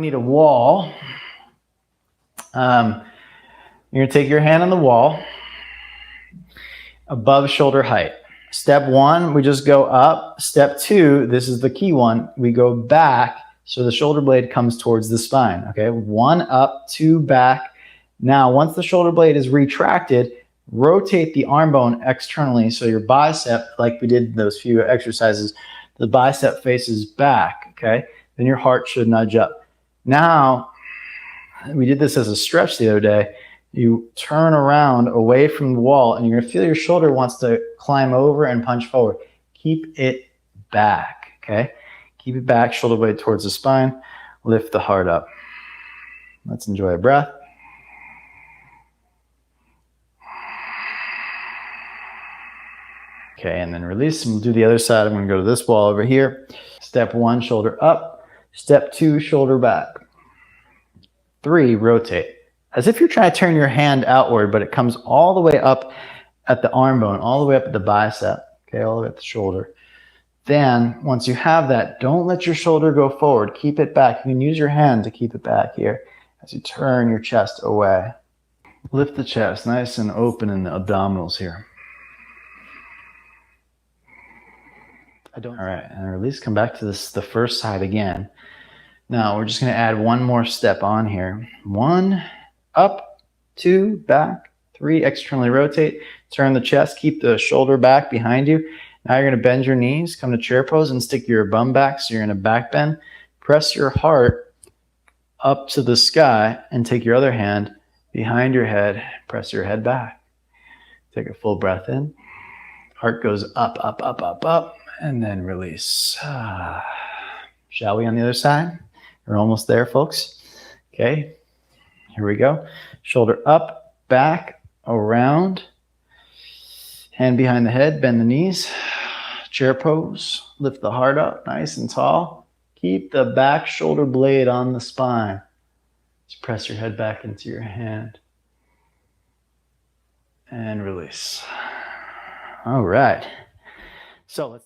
need a wall. You're going to take your hand on the wall above shoulder height. Step 1, we just go up. Step 2, this is the key one, we go back so the shoulder blade comes towards the spine. Okay, 1 up, 2 back. Now, once the shoulder blade is retracted, rotate the arm bone externally so your bicep, like we did those few exercises, the bicep faces back. Okay, then your heart should nudge up. Now, we did this as a stretch the other day. You turn around away from the wall and you're going to feel your shoulder wants to climb over and punch forward. Keep it back, okay? Keep it back, shoulder blade towards the spine. Lift the heart up. Let's enjoy a breath. Okay, and then release, and we'll do the other side. I'm going to go to this wall over here. Step 1, shoulder up. Step 2, shoulder back. 3, rotate. As if you're trying to turn your hand outward, but it comes all the way up at the arm bone, all the way up at the bicep, okay, all the way at the shoulder. Then, once you have that, don't let your shoulder go forward. Keep it back. You can use your hand to keep it back here as you turn your chest away. Lift the chest, nice and open in the abdominals here. All right, and release, come back to this, the first side again. Now, we're just going to add one more step on here. 1, up, 2, back, 3, externally rotate, turn the chest, keep the shoulder back behind you. Now you're going to bend your knees, come to chair pose and stick your bum back, so you're in a back bend. Press your heart up to the sky and take your other hand behind your head, press your head back. Take a full breath in. Heart goes up, up, up, up, up, and then release. Shall we on the other side? We're almost there, folks. Okay, here we go. Shoulder up, back, around. Hand behind the head, bend the knees. Chair pose, lift the heart up, nice and tall. Keep the back shoulder blade on the spine. Just press your head back into your hand. And release. All right. So let's